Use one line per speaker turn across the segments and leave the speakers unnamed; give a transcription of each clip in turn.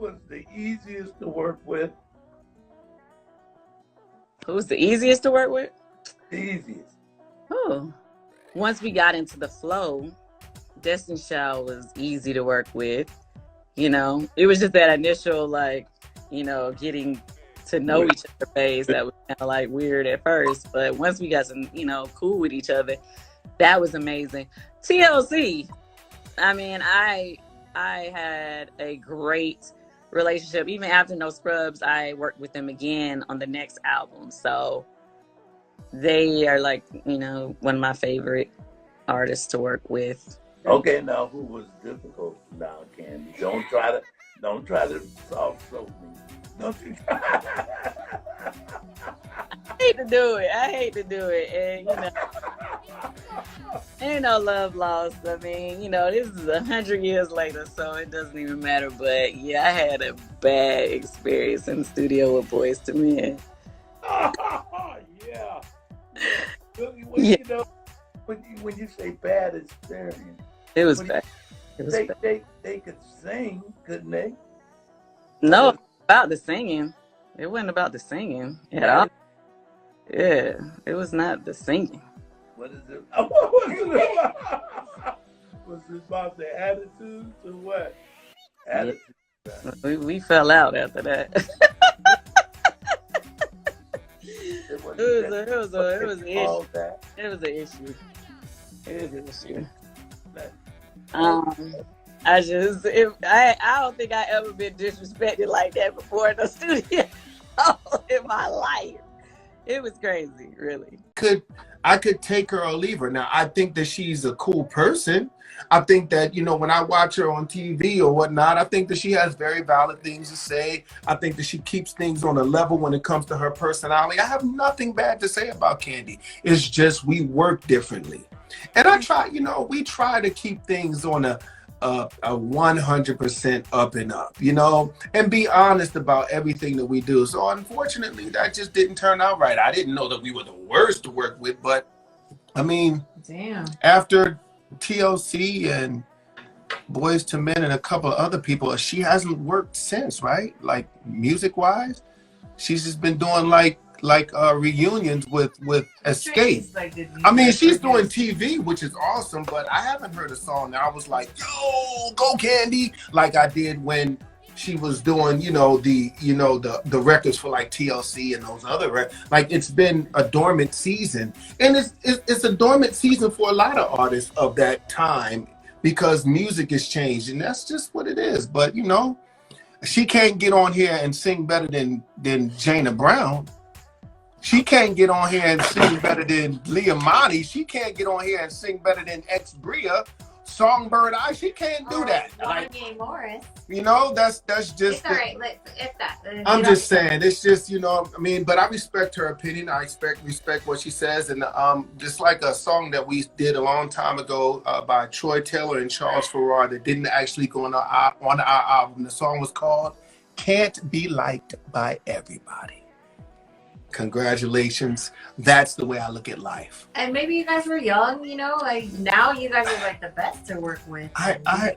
was the easiest to work with?
Who's the easiest to work with?
The easiest.
Oh, once we got into the flow, Destiny Child was easy to work with. You know, it was just that initial, like, you know, getting to know each other phase that was kind of like weird at first. But once we got some, you know, cool with each other, that was amazing. TLC, I mean, I had a great relationship. Even after No Scrubs, I worked with them again on the next album. So they are like, you know, one of my favorite artists to work with.
Okay, now who was difficult? Now, Kandi, don't try to soft soap me. Don't you?
I hate to do it, and you know, ain't no love lost. I mean, you know, this is 100 years later, so it doesn't even matter. But yeah, I had a bad experience in the studio with Boyz II Men.
Yeah. Well,
Yeah.
you know, when you say bad experience,
It was bad. It was bad.
They could sing, couldn't they?
No, about the singing. It wasn't about the singing at all. Yeah, it was not the singing.
What is it? What was it about? Was it about the attitudes or what? Attitude.
Yeah. We fell out after that. It was an issue. It was an issue. I don't think I ever been disrespected like that before in the studio in my life. It was crazy, really.
I could take her or leave her. Now, I think that she's a cool person. I think that, you know, when I watch her on TV or whatnot, I think that she has very valid things to say. I think that she keeps things on a level when it comes to her personality. I have nothing bad to say about Kandi. It's just we work differently. And I try, you know, we try to keep things on a 100% up and up, you know, and be honest about everything that we do. So unfortunately, that just didn't turn out right. I didn't know that we were the worst to work with, but I mean,
damn.
After TLC and Boyz II Men and a couple of other people, she hasn't worked since, right? Like music-wise, she's just been doing like reunions with Xscape. I mean, she's doing TV, which is awesome, but I haven't heard a song that I was like, yo, go Kandi, like I did when she was doing, the records for like TLC and those other like it's been a dormant season, and it's a dormant season for a lot of artists of that time because music has changed, and that's just what it is. But you know, she can't get on here and sing better than Jana Brown. She can't get on here and sing better than Leah Monty. She can't get on here and sing better than X Bria, Songbird Eye. She can't do that.
Wanya Morris.
You know, that's just.
It's all right. If that.
I'm just saying. It's just, you know. I mean, but I respect her opinion. I respect what she says, and just like a song that we did a long time ago by Troy Taylor and Charles Farrar that didn't actually go on our album. The song was called "Can't Be Liked by Everybody." Congratulations. That's the way I look at life.
And maybe you guys were young, you know, like now you guys are like the best to work with. You guys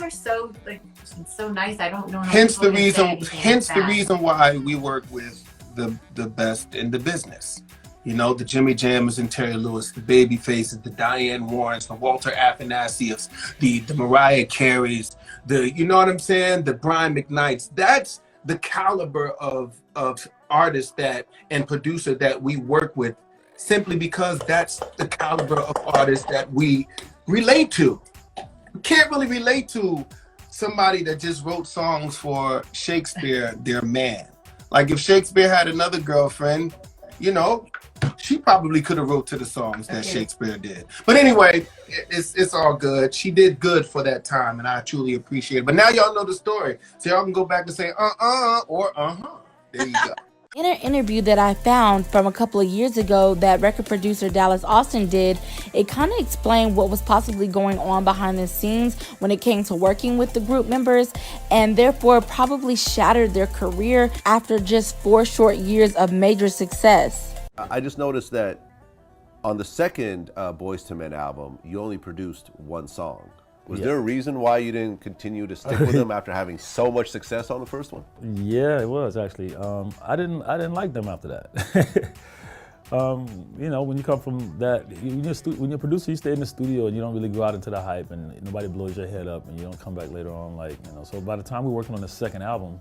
are so like so nice. I don't know how
hence the reason why we work with the best in the business. You know, the Jimmy Jammers and Terry Lewis, the Baby Faces, the Diane Warrens, the Walter Afanasievs, the Mariah Careys, you know what I'm saying? The Brian McKnights. That's the caliber of artists and producer that we work with, simply because that's the caliber of artists that we relate to. We can't really relate to somebody that just wrote songs for Shakespeare, their man. Like if Shakespeare had another girlfriend, you know, she probably could have wrote to the songs that Shakespeare did. But anyway, it's all good. She did good for that time, and I truly appreciate it. But now y'all know the story, so y'all can go back and say or There you go.
In an interview that I found from a couple of years ago that record producer Dallas Austin did, it kind of explained what was possibly going on behind the scenes when it came to working with the group members, and therefore probably shattered their career after just 4 short years of major success.
I just noticed that on the second Boyz II Men album, you only produced one song. Was there a reason why you didn't continue to stick with them after having so much success on the first one?
Yeah, it was actually. I didn't like them after that. You know, when you come from that, when you're a producer, you stay in the studio and you don't really go out into the hype, and nobody blows your head up, and you don't come back later on, like, you know. So by the time we were working on the second album,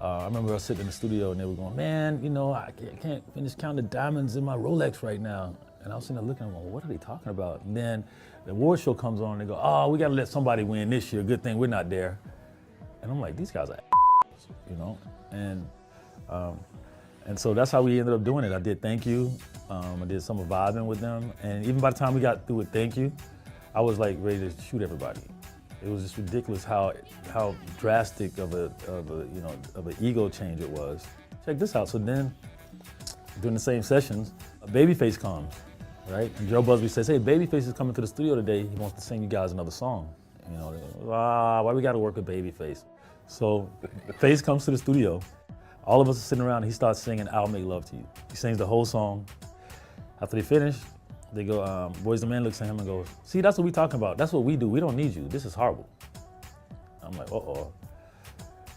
I remember I was sitting in the studio and they were going, man, you know, I can't finish counting the diamonds in my Rolex right now. And I was sitting there looking at them, what are they talking about? And then the award show comes on and they go, oh, we got to let somebody win this year. Good thing we're not there. And I'm like, these guys are you know? And so that's how we ended up doing it. I did Thank You. I did some of Vibing with them. And even by the time we got through with Thank You, I was like ready to shoot everybody. It was just ridiculous how drastic of an ego change it was. Check this out. So then, during the same sessions, Babyface comes, right? And Joe Busby says, hey, Babyface is coming to the studio today. He wants to sing you guys another song. You know, why we got to work with Babyface? So Face comes to the studio. All of us are sitting around and he starts singing I'll Make Love to You. He sings the whole song. After they finish, they go, Boyz II Men looks at him and goes, see, that's what we talking about. That's what we do. We don't need you. This is horrible. I'm like, uh-oh.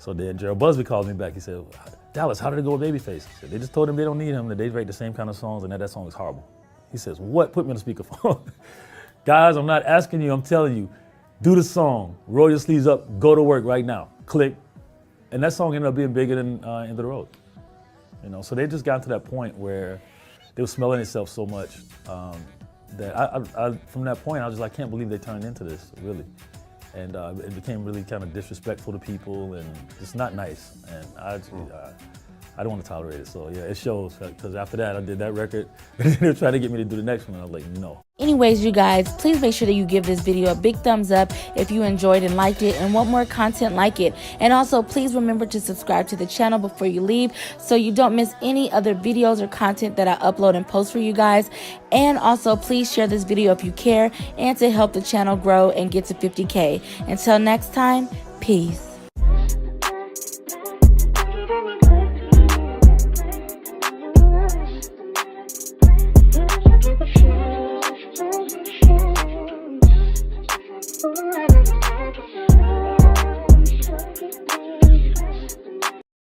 So then Gerald Busby calls me back. He said, Dallas, how did it go with Babyface? I said, they just told him they don't need him, that they write the same kind of songs and that song is horrible. He says, what? Put me on the speakerphone. Guys, I'm not asking you, I'm telling you, do the song, roll your sleeves up, go to work right now. Click. And that song ended up being bigger than End of the Road. You know, so they just got to that point where they were smelling itself so much that I from that point, I was like, I can't believe they turned into this, really. And it became really kind of disrespectful to people and it's not nice. And I don't want to tolerate it. So yeah, it shows, because after that, I did that record and they were trying to get me to do the next one. And I was like, no.
Anyways, you guys, please make sure that you give this video a big thumbs up if you enjoyed and liked it and want more content like it. And also, please remember to subscribe to the channel before you leave so you don't miss any other videos or content that I upload and post for you guys. And also, please share this video if you care and to help the channel grow and get to 50K. Until next time, peace.